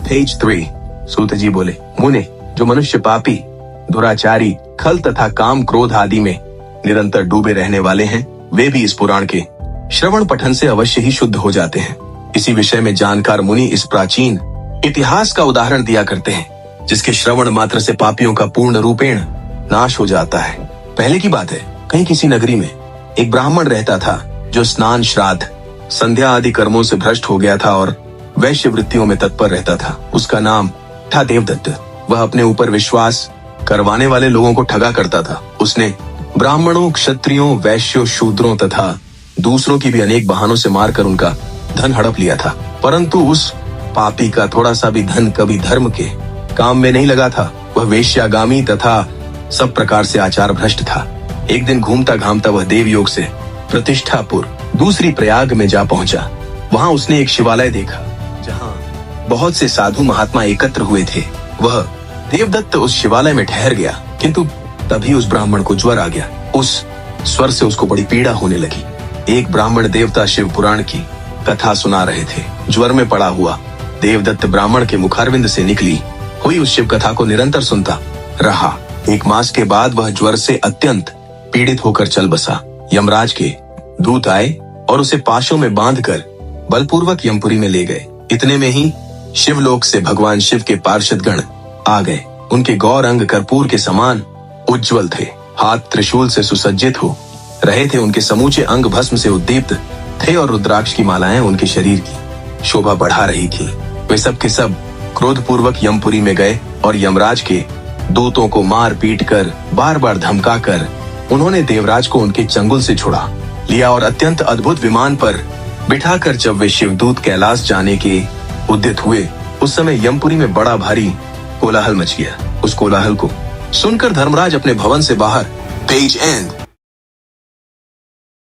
Page 3। सूत जी बोले, मुने, जो मनुष्य पापी, दुराचारी, खल तथा काम क्रोध आदि में निरंतर डूबे रहने वाले हैं, वे भी इस पुराण के श्रवण पठन से अवश्य ही शुद्ध हो जाते हैं। इसी विषय में जानकार मुनि इस प्राचीन इतिहास का उदाहरण दिया करते हैं, जिसके श्रवण मात्र से पापियों का पूर्ण रूपेण नाश हो जाता है। पहले की बात है, कहीं किसी नगरी में एक ब्राह्मण रहता था, जो स्नान, श्राद्ध, संध्या आदि कर्मों से भ्रष्ट हो गया था और वैश्य वृत्तियों में तत्पर रहता था। उसका नाम था देवदत्त। वह अपने ऊपर विश्वास करवाने वाले लोगों को ठगा करता था। उसने ब्राह्मणों, क्षत्रियों, वैश्यों, शूद्रों तथा दूसरों की भी अनेक बहानों से मारकर उनका धन हड़प लिया था। परंतु उस पापी का थोड़ा सा भी धन कभी धर्म के काम में नहीं लगा था। वह वेश्यागामी तथा सब प्रकार से आचार भ्रष्ट था। एक दिन घूमता घामता वह देवयोग से प्रतिष्ठापुर दूसरी प्रयाग में जा पहुंचा। वहां उसने एक शिवालय देखा, जहां बहुत से साधु महात्मा एकत्र हुए थे। वह देवदत्त उस शिवालय में ठहर गया, किंतु तभी उस ब्राह्मण को ज्वर आ गया। उस स्वर से उसको बड़ी पीड़ा होने लगी। एक ब्राह्मण देवता शिव पुराण की कथा सुना रहे थे। ज्वर में पड़ा हुआ देवदत्त ब्राह्मण के मुखारविंद से निकली हुई उस शिव कथा को निरंतर सुनता रहा। 1 मास के बाद वह ज्वर से अत्यंत पीड़ित होकर चल बसा। यमराज के दूत आए और उसे पाशों में बांधकर बलपूर्वक यमपुरी में ले गए। इतने में ही शिवलोक से भगवान शिव के पार्षदगण आ गए। उनके गौर अंग कर्पूर के समान उज्जवल थे। हाथ त्रिशूल से सुसज्जित हो रहे थे। उनके समूचे अंग भस्म से उद्दीप्त थे और रुद्राक्ष की मालाएं उनके शरीर की शोभा बढ़ा रही थी। वे सब के सब क्रोधपूर्वक यमपुरी में गए और यमराज के दूतों को मार पीट कर, बार बार धमका कर उन्होंने देवराज को उनके चंगुल से छुड़ा लिया और अत्यंत अद्भुत विमान पर बिठाकर जब वे शिवदूत कैलाश जाने के उद्यत हुए, उस समय यमपुरी में बड़ा भारी कोलाहल मच गया। उस कोलाहल को सुनकर धर्मराज अपने भवन से बाहर पेज एंड